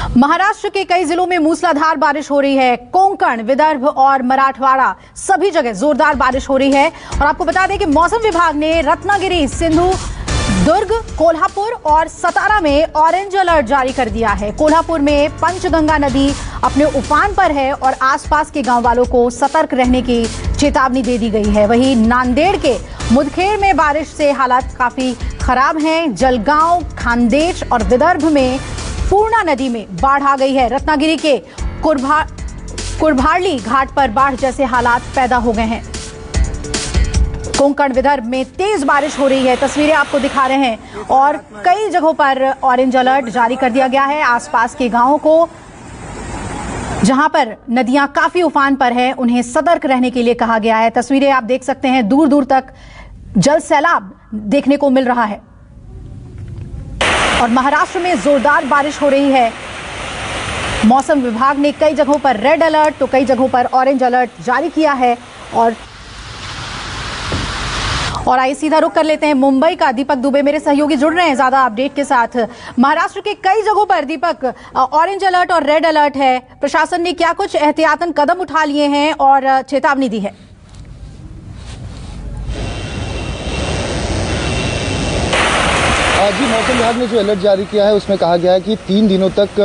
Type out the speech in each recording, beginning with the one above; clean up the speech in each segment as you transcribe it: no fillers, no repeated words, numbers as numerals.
महाराष्ट्र के कई जिलों में मूसलाधार बारिश हो रही है। कोंकण, विदर्भ और मराठवाड़ा सभी जगह जोरदार बारिश हो रही है। और आपको बता दें कि मौसम विभाग ने रत्नागिरी, सिंधु, दुर्ग, कोल्हापुर और सतारा में ऑरेंज अलर्ट जारी कर दिया है। कोल्हापुर में पंचगंगा नदी अपने उफान पर है और आसपास के गांव वालों को सतर्क रहने की चेतावनी दे दी गई है। वहीं नांदेड़ के मुदखेड़ में बारिश से हालात काफी खराब हैं। जलगांव, खानदेश और विदर्भ में पूर्णा नदी में बाढ़ आ गई है। रत्नागिरी के कुरभारली घाट पर बाढ़ जैसे हालात पैदा हो गए हैं। कोंकण, विदर्भ में तेज बारिश हो रही है, तस्वीरें आपको दिखा रहे हैं। और कई जगहों पर ऑरेंज अलर्ट जारी कर दिया गया है। आसपास के गांवों को, जहां पर नदियां काफी उफान पर है, उन्हें सतर्क रहने के लिए कहा गया है। तस्वीरें आप देख सकते हैं, दूर दूर तक जल सैलाब देखने को मिल रहा है। और महाराष्ट्र में जोरदार बारिश हो रही है। मौसम विभाग ने कई जगहों पर रेड अलर्ट तो कई जगहों पर ऑरेंज अलर्ट जारी किया है। और आइए सीधा रुख कर लेते हैं मुंबई का। दीपक दुबे मेरे सहयोगी जुड़ रहे हैं ज्यादा अपडेट के साथ। महाराष्ट्र के कई जगहों पर दीपक ऑरेंज अलर्ट और रेड अलर्ट है। प्रशासन ने क्या कुछ एहतियातन कदम उठा लिए हैं और चेतावनी दी है? जी, मौसम विभाग ने जो अलर्ट जारी किया है उसमें कहा गया है कि 3 दिनों तक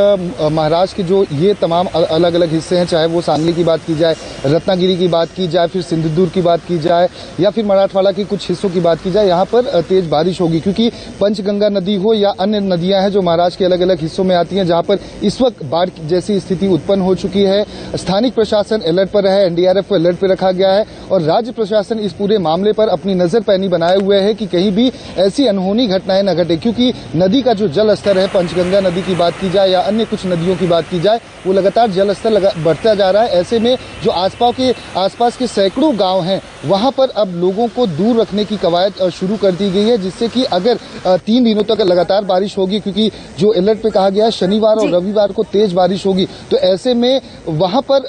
महाराष्ट्र के जो ये तमाम अलग अलग हिस्से हैं, चाहे वो सांगली की बात की जाए, रत्नागिरी की बात की जाए, फिर सिंधुदुर्ग की बात की जाए या फिर मराठवाड़ा के कुछ हिस्सों की बात की जाए, यहाँ पर तेज बारिश होगी। क्योंकि पंचगंगा नदी हो या अन्य नदियां हैं जो महाराष्ट्र के अलग अलग हिस्सों में आती हैं, जहाँ पर इस वक्त बाढ़ जैसी स्थिति उत्पन्न हो चुकी है। स्थानिक प्रशासन अलर्ट पर है, एनडीआरएफ को अलर्ट पर रखा गया है और राज्य प्रशासन इस पूरे मामले पर अपनी नजर पैनी बनाए हुए है कि कहीं भी ऐसी अनहोनी घटनाएं न घटे। क्योंकि नदी का जो जल स्तर है, पंचगंगा नदी की बात की जाए या अन्य कुछ नदियों की बात की जाए, वो लगातार जल स्तर बढ़ता जा रहा है। ऐसे में जो आसपास के सैकड़ों गांव हैं, वहां पर अब लोगों को दूर रखने की कवायद शुरू कर दी गई है, जिससे कि अगर 3 दिनों तक लगातार बारिश होगी, क्योंकि जो अलर्ट पे कहा गया है शनिवार और रविवार को तेज बारिश होगी, तो ऐसे में वहां पर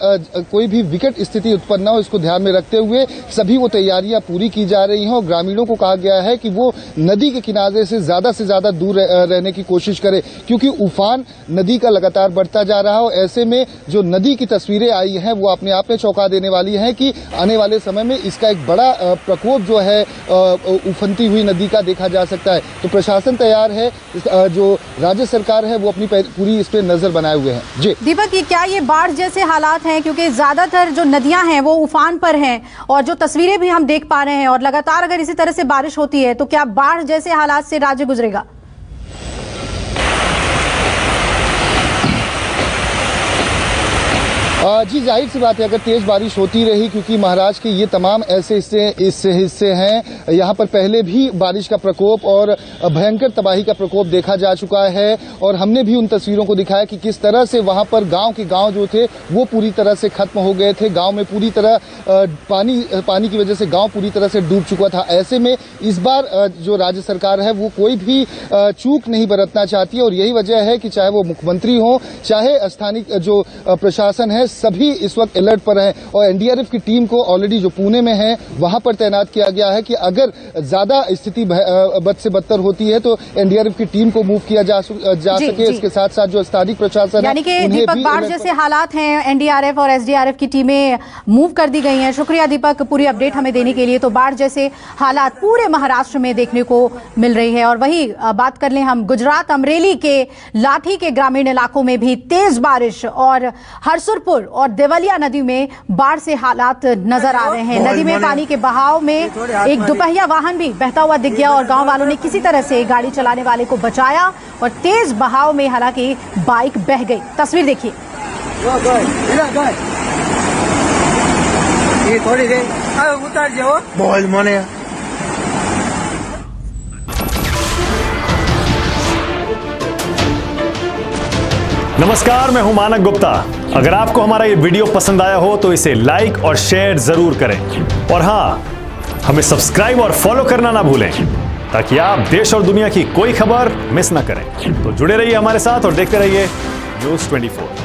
कोई भी विकट स्थिति उत्पन्न न हो, इसको ध्यान में रखते हुए सभी वो तैयारियां पूरी की जा रही हैं। और ग्रामीणों को कहा गया है कि वो नदी के किनारे से ज्यादा दूर रहने की कोशिश करें, क्योंकि उफान नदी का लगातार बढ़ता जा रहा है। और ऐसे में जो नदी की तस्वीरें आई हैं वो अपने आप में चौंका देने वाली हैं कि आने वाले समय में इसका एक बड़ा प्रकोप जो है उफनती हुई नदी का देखा जा सकता है। तो प्रशासन तैयार है, जो राज्य सरकार है वो अपनी पूरी इस पे नजर बनाए हुए हैं। जी दीपक, क्या ये बाढ़ जैसे हालात हैं? क्योंकि ज्यादातर जो नदियां हैं वो उफान पर हैं और जो तस्वीरें भी हम देख पा रहे हैं, और लगातार अगर इसी तरह से बारिश होती है तो क्या बाढ़ जैसे हालात से राज्य गुजरेगा? जी, जाहिर सी बात है, अगर तेज बारिश होती रही, क्योंकि महाराष्ट्र के ये तमाम ऐसे हिस्से हैं, यहाँ पर पहले भी बारिश का प्रकोप और भयंकर तबाही का प्रकोप देखा जा चुका है। और हमने भी उन तस्वीरों को दिखाया कि किस तरह से वहाँ पर गांव जो थे वो पूरी तरह से खत्म हो गए थे। गांव में पूरी तरह पानी की वजह से गांव पूरी तरह से डूब चुका था। ऐसे में इस बार जो राज्य सरकार है वो कोई भी चूक नहीं बरतना चाहती है। और यही वजह है कि चाहे वो मुख्यमंत्री हो, चाहे स्थानीय जो प्रशासन है, सभी इस वक्त अलर्ट पर हैं। और एनडीआरएफ की टीम को ऑलरेडी जो पुणे में है वहां पर तैनात किया गया है कि अगर ज्यादा स्थिति बद से बदतर होती है तो एनडीआरएफ की टीम को मूव किया जा सके। इसके साथ साथ जो स्थानीय प्रशासन, यानी कि दीपक, बाढ़ जैसे हालात हैं, एनडीआरएफ और एसडीआरएफ की टीमें मूव कर दी गई हैं। शुक्रिया दीपक पूरी अपडेट हमें देने के लिए। तो बाढ़ जैसे हालात पूरे महाराष्ट्र में देखने को मिल रही है। और वही बात कर लें हम गुजरात, अमरेली के लाठी के ग्रामीण इलाकों में भी तेज बारिश और हरसुरपुर और देवलिया नदी में बाढ़ से हालात नजर आ रहे हैं। नदी में पानी के बहाव में एक दुपहिया वाहन भी बहता हुआ दिख गया और गांव वालों ने किसी तरह से गाड़ी चलाने वाले को बचाया। और तेज बहाव में हालांकि बाइक बह गई। तस्वीर देखिए। नमस्कार, मैं हूं मानक गुप्ता। अगर आपको हमारा ये वीडियो पसंद आया हो तो इसे लाइक और शेयर जरूर करें। और हां, हमें सब्सक्राइब और फॉलो करना ना भूलें, ताकि आप देश और दुनिया की कोई खबर मिस ना करें। तो जुड़े रहिए हमारे साथ और देखते रहिए न्यूज़ 24।